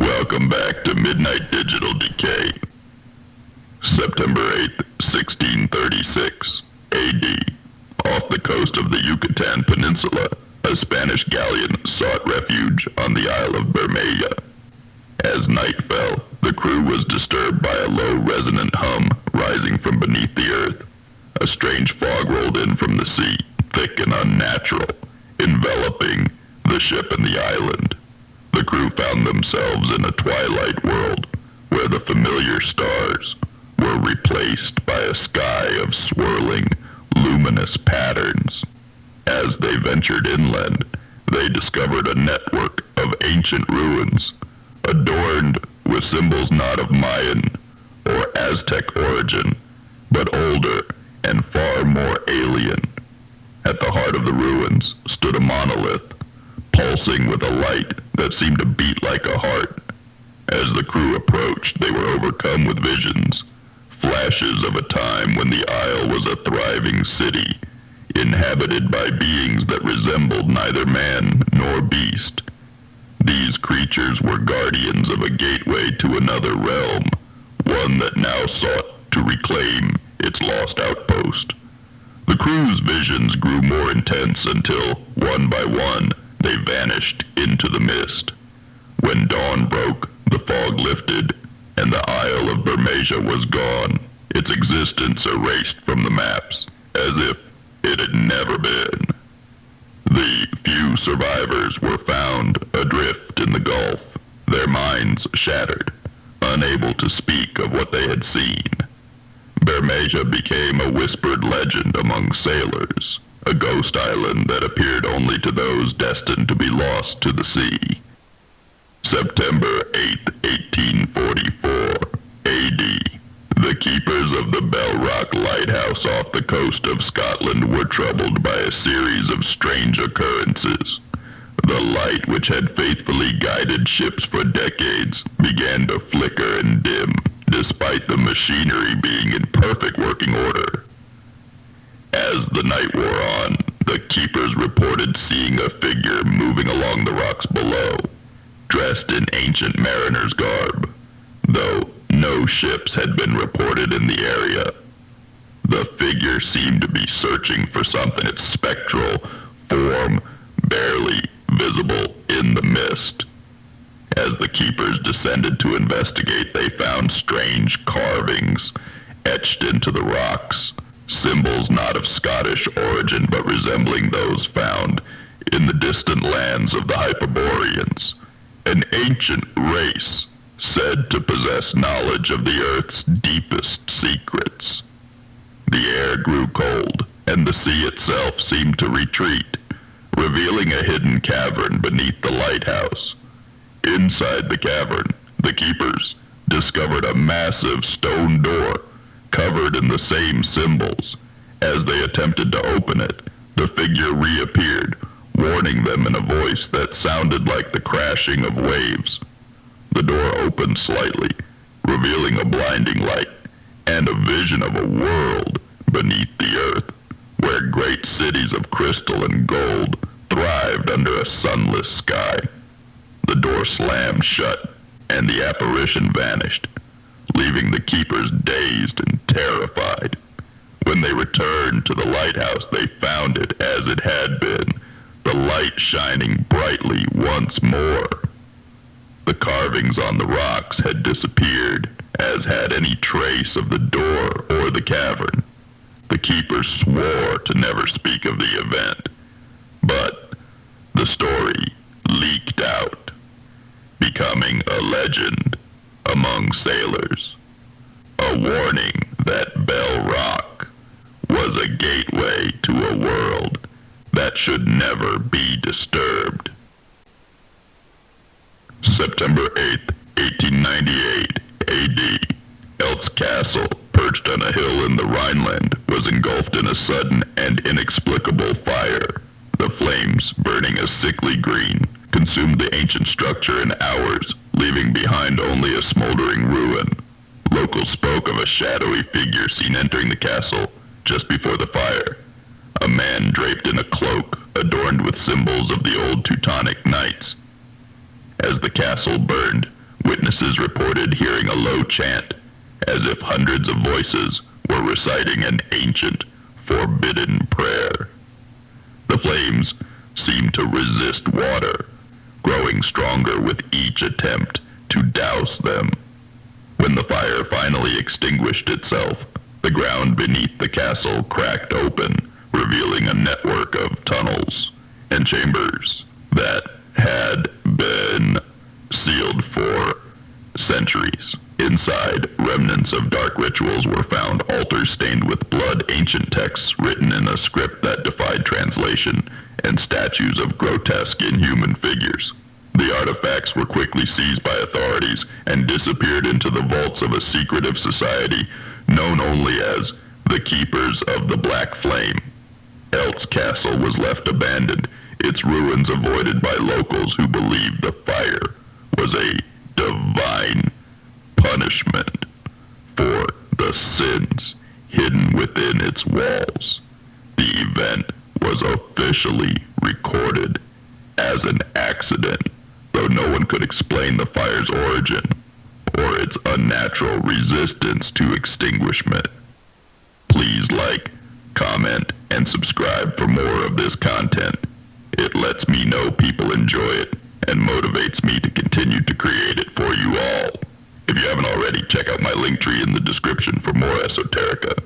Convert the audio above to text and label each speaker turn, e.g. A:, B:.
A: Welcome back to Midnight Digital Decay. September 8th, 1636, A.D. Off the coast of the Yucatan Peninsula, a Spanish galleon sought refuge on the Isle of Bermeja. As night fell, the crew was disturbed by a low resonant hum rising from beneath the earth. A strange fog rolled in from the sea, thick and unnatural, enveloping the ship and the island. The crew found themselves in a twilight world, where the familiar stars were replaced by a sky of swirling, luminous patterns. As they ventured inland, they discovered a network of ancient ruins, adorned with symbols not of Mayan or Aztec origin, but older and far more alien. At the heart of the ruins stood a monolith, pulsing with a light that seemed to beat like a heart. As the crew approached, they were overcome with visions, flashes of a time when the Isle was a thriving city, inhabited by beings that resembled neither man nor beast. These creatures were guardians of a gateway to another realm, one that now sought to reclaim its lost outpost. The crew's visions grew more intense until, one by one, they vanished into the mist. When dawn broke, the fog lifted, and the Isle of Bermeja was gone, its existence erased from the maps, as if it had never been. The few survivors were found adrift in the Gulf, their minds shattered, unable to speak of what they had seen. Bermeja became a whispered legend among sailors, a ghost island that appeared only to those destined to be lost to the sea. September 8, 1844, A.D. The keepers of the Bell Rock Lighthouse off the coast of Scotland were troubled by a series of strange occurrences. The light which had faithfully guided ships for decades began to flicker and dim, despite the machinery being in perfect working order. As the night wore on, the keepers reported seeing a figure moving along the rocks below, dressed in ancient mariner's garb, though no ships had been reported in the area. The figure seemed to be searching for something, its spectral form barely visible in the mist. As the keepers descended to investigate, they found strange carvings etched into the rocks, symbols not of Scottish origin but resembling those found in the distant lands of the Hyperboreans, an ancient race said to possess knowledge of the Earth's deepest secrets. The air grew cold, and the sea itself seemed to retreat, revealing a hidden cavern beneath the lighthouse. Inside the cavern, the keepers discovered a massive stone door covered in the same symbols. As they attempted to open it, the figure reappeared, warning them in a voice that sounded like the crashing of waves. The door opened slightly, revealing a blinding light and a vision of a world beneath the earth, where great cities of crystal and gold thrived under a sunless sky. The door slammed shut, and the apparition vanished, leaving the keepers dazed and terrified. When they returned to the lighthouse, they found it as it had been, the light shining brightly once more. The carvings on the rocks had disappeared, as had any trace of the door or the cavern. The keepers swore to never speak of the event, but the story leaked out, becoming a legend among sailors, a warning that Bell Rock was a gateway to a world that should never be disturbed. September 8, 1898, A.D. Eltz Castle, perched on a hill in the Rhineland, was engulfed in a sudden and inexplicable fire. The flames, burning a sickly green, consumed the ancient structure in hours, leaving behind only a smoldering ruin. Locals spoke of a shadowy figure seen entering the castle just before the fire, a man draped in a cloak adorned with symbols of the old Teutonic knights. As the castle burned, Witnesses reported hearing a low chant, as if hundreds of voices were reciting an ancient, forbidden prayer. The flames seemed to resist water, growing stronger with each attempt to douse them. When the fire finally extinguished itself, the ground beneath the castle cracked open, revealing a network of tunnels and chambers that had been sealed for centuries. Inside, remnants of dark rituals were found, altars stained with blood, ancient texts written in a script that defied translation, and statues of grotesque inhuman figures. The artifacts were quickly seized by authorities and disappeared into the vaults of a secretive society known only as the Keepers of the Black Flame. Eltz Castle was left abandoned, its ruins avoided by locals who believed the fire was a divine punishment for the sins hidden within its walls. The event was officially recorded as an accident, though no one could explain the fire's origin or its unnatural resistance to extinguishment. Please like, comment, and subscribe for more of this content. It lets me know people enjoy it and motivates me to continue to create it for you all. If you haven't already, check out my link tree in the description for more esoterica.